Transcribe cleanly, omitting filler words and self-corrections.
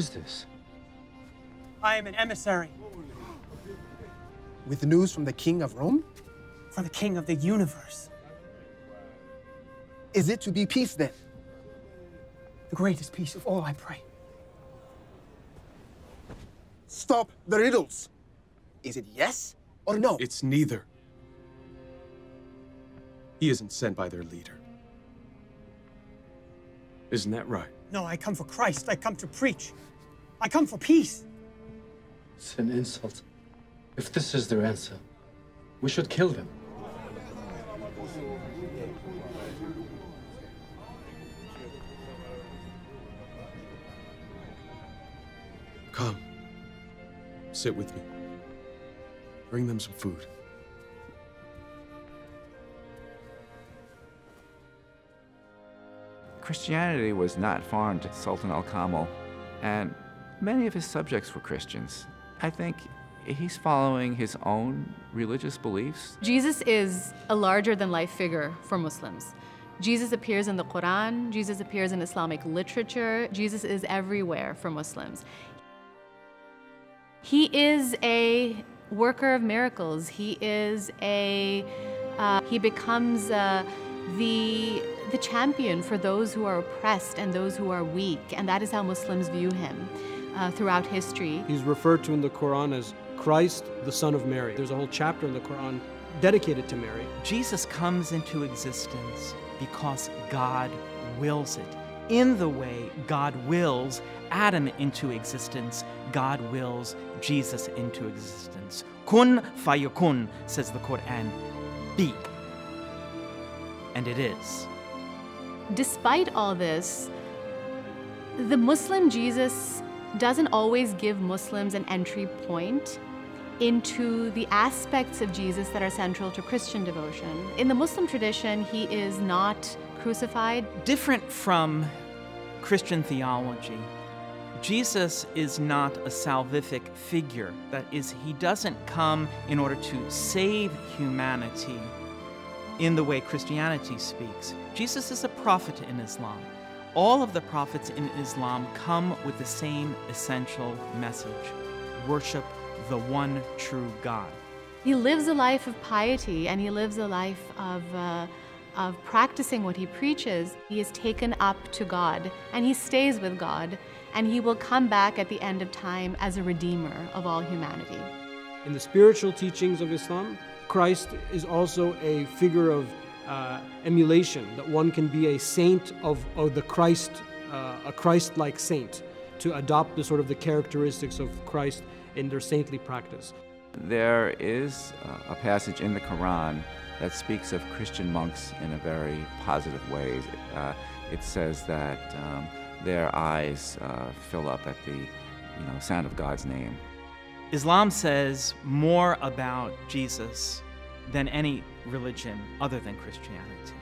is this? I am an emissary. With news from the King of Rome? For the King of the universe. Is it to be peace then? The greatest peace of all, I pray. Stop the riddles. Is it yes or no? It's neither. He isn't sent by their leader. Isn't that right? No, I come for Christ. I come to preach. I come for peace. It's an insult. If this is their answer, we should kill them. Come. Sit with me. Bring them some food. Christianity was not foreign to Sultan al-Kamil, and many of his subjects were Christians. I think he's following his own religious beliefs. Jesus is a larger-than-life figure for Muslims. Jesus appears in the Quran, Jesus appears in Islamic literature, Jesus is everywhere for Muslims. He is a worker of miracles. He is he becomes the champion for those who are oppressed and those who are weak, and that is how Muslims view him throughout history. He's referred to in the Quran as Christ, the Son of Mary. There's a whole chapter in the Quran dedicated to Mary. Jesus comes into existence because God wills it. In the way God wills Adam into existence, God wills Jesus into existence. Kun fayakun, says the Quran. Be. And it is. Despite all this, the Muslim Jesus doesn't always give Muslims an entry point into the aspects of Jesus that are central to Christian devotion. In the Muslim tradition, he is not crucified. Different from Christian theology, Jesus is not a salvific figure. That is, he doesn't come in order to save humanity in the way Christianity speaks. Jesus is a prophet in Islam. All of the prophets in Islam come with the same essential message: worship the one true God. He lives a life of piety, and he lives a life of practicing what he preaches. He is taken up to God, and he stays with God, and he will come back at the end of time as a redeemer of all humanity. In the spiritual teachings of Islam, Christ is also a figure of emulation, that one can be a saint of the Christ, a Christ-like saint, to adopt the sort of the characteristics of Christ in their saintly practice. There is a passage in the Quran that speaks of Christian monks in a very positive way. It says that their eyes fill up at the sound of God's name. Islam says more about Jesus than any religion other than Christianity.